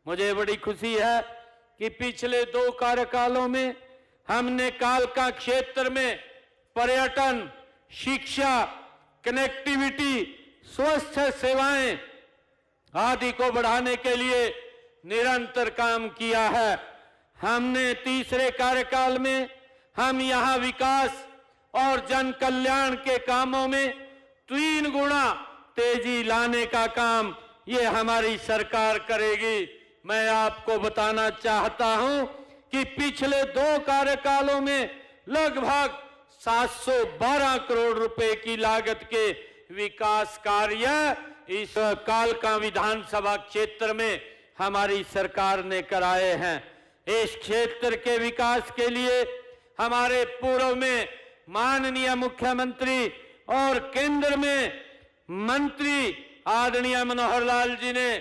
मुझे बड़ी खुशी है कि पिछले 2 कार्यकालों में हमने कालका क्षेत्र में पर्यटन, शिक्षा, कनेक्टिविटी, स्वास्थ्य सेवाएं आदि को बढ़ाने के लिए निरंतर काम किया है। हमने तीसरे कार्यकाल में हम यहाँ विकास और जन कल्याण के कामों में 3 गुना तेजी लाने का काम ये हमारी सरकार करेगी। मैं आपको बताना चाहता हूं कि पिछले 2 कार्यकालों में लगभग 712 करोड़ रुपए की लागत के विकास कार्य इस कालका विधानसभा क्षेत्र में हमारी सरकार ने कराए हैं। इस क्षेत्र के विकास के लिए हमारे पूर्व में माननीय मुख्यमंत्री और केंद्र में मंत्री आदरणीय मनोहर लाल जी ने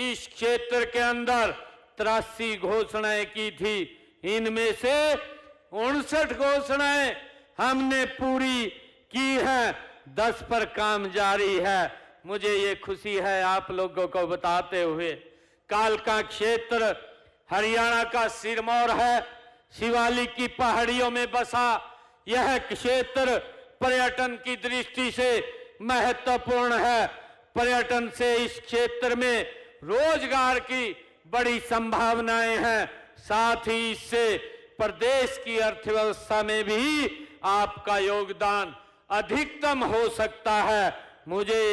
इस क्षेत्र के अंदर 83 घोषणाएं की थी। इनमें से 59 घोषणाएं हमने पूरी की है, 10 पर काम जारी है। मुझे ये खुशी है आप लोगों को बताते हुए। कालका क्षेत्र हरियाणा का सिरमौर है। शिवालिक की पहाड़ियों में बसा यह क्षेत्र पर्यटन की दृष्टि से महत्वपूर्ण है। पर्यटन से इस क्षेत्र में रोजगार की बड़ी संभावनाएं हैं। साथ ही इससे प्रदेश की अर्थव्यवस्था में भी आपका योगदान अधिकतम हो सकता है। मुझे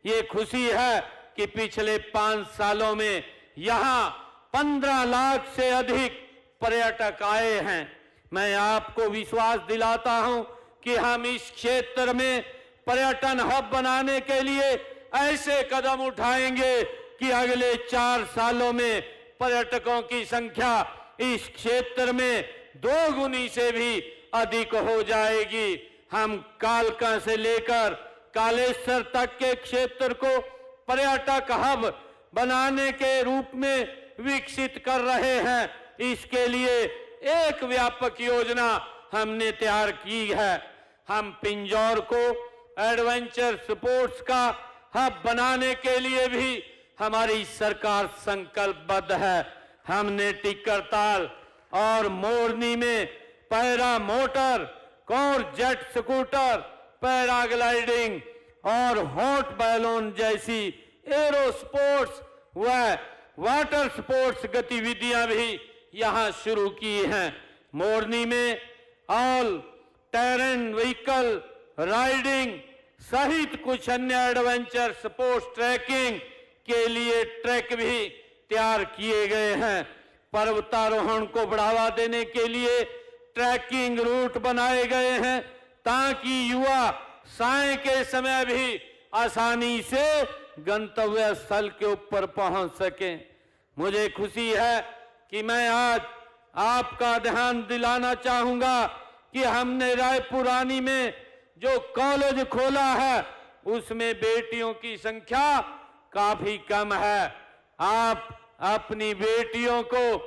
ये खुशी है कि पिछले 5 सालों में यहाँ 15 लाख से अधिक पर्यटक आए हैं। मैं आपको विश्वास दिलाता हूं कि हम इस क्षेत्र में पर्यटन हब बनाने के लिए ऐसे कदम उठाएंगे कि अगले 4 सालों में पर्यटकों की संख्या इस क्षेत्र में 2 गुनी से भी अधिक हो जाएगी। हम कालका से लेकर कालेश्वर तक के क्षेत्र को पर्यटक हब बनाने के रूप में विकसित कर रहे हैं। इसके लिए एक व्यापक योजना हमने तैयार की है। हम पिंजौर को एडवेंचर स्पोर्ट्स का हब बनाने के लिए भी हमारी सरकार संकल्पबद्ध है। हमने टिक्करताल और मोरनी में पैरा मोटर और जेट स्कूटर, पैराग्लाइडिंग और हॉट बैलून जैसी एरो स्पोर्ट्स व वाटर स्पोर्ट्स गतिविधियां भी यहाँ शुरू की हैं। मोरनी में ऑल टेरेन व्हीकल राइडिंग सहित कुछ अन्य एडवेंचर स्पोर्ट्स ट्रैकिंग के लिए ट्रैक भी तैयार किए गए हैं। पर्वतारोहण को बढ़ावा देने के लिए ट्रैकिंग रूट बनाए गए हैं ताकि युवा साय के समय भी आसानी से गंतव्य स्थल के ऊपर पहुंच सकें। मुझे खुशी है कि मैं आज आपका ध्यान दिलाना चाहूंगा कि हमने रायपुरानी में जो कॉलेज खोला है उसमें बेटियों की संख्या काफी कम है। आप अपनी बेटियों को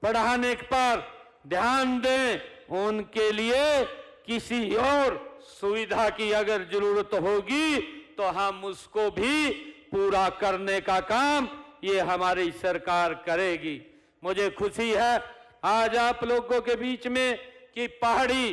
पढ़ाने पर ध्यान दें। उनके लिए किसी और सुविधा की अगर जरूरत होगी तो हम उसको भी पूरा करने का काम ये हमारी सरकार करेगी। मुझे खुशी है आज आप लोगों के बीच में कि पहाड़ी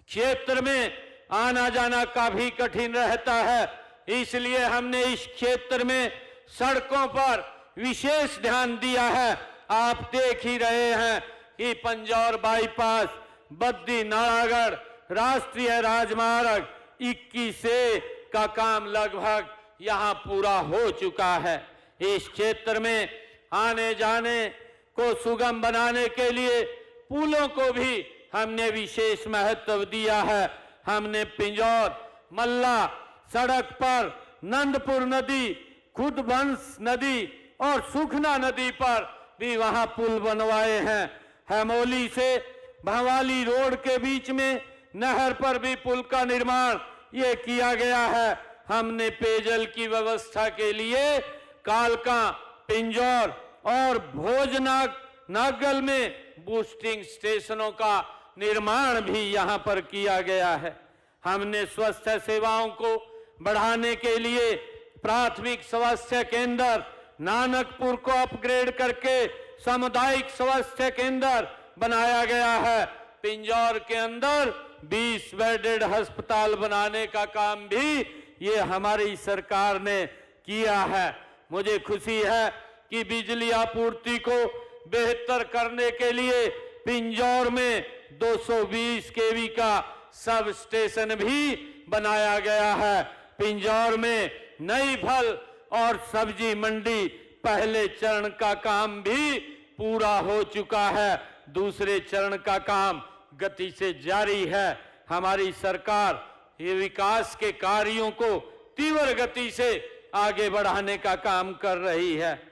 क्षेत्र में आना जाना काफी कठिन रहता है, इसलिए हमने इस क्षेत्र में सड़कों पर विशेष ध्यान दिया है। आप देख ही रहे हैं कि पंजौर बाईपास, बद्दी नालागढ़ राष्ट्रीय राजमार्ग 21A का काम लगभग यहाँ पूरा हो चुका है। इस क्षेत्र में आने जाने को सुगम बनाने के लिए पुलों को भी हमने विशेष महत्व दिया है। हमने पिंजौर मल्ला सड़क पर नंदपुर नदी, खुदबंस नदी और सुखना नदी पर भी वहां पुल बनवाए हैं। हेमोली से भवाली रोड के बीच में नहर पर भी पुल का निर्माण ये किया गया है। हमने पेयजल की व्यवस्था के लिए कालका, पिंजौर और भोजनागल में बूस्टिंग स्टेशनों का निर्माण भी यहाँ पर किया गया है। हमने स्वास्थ्य सेवाओं को बढ़ाने के लिए प्राथमिक स्वास्थ्य केंद्र नानकपुर को अपग्रेड करके सामुदायिक स्वास्थ्य केंद्र बनाया गया है। पिंजौर के अंदर 20 बेडेड अस्पताल बनाने का काम भी ये हमारी सरकार ने किया है। मुझे खुशी है कि बिजली आपूर्ति को बेहतर करने के लिए पिंजौर में 220 केवी का सब स्टेशन भी बनाया गया है। पिंजौर में नई फल और सब्जी मंडी पहले चरण का काम भी पूरा हो चुका है, दूसरे चरण का काम गति से जारी है। हमारी सरकार ये विकास के कार्यों को तीव्र गति से आगे बढ़ाने का काम कर रही है।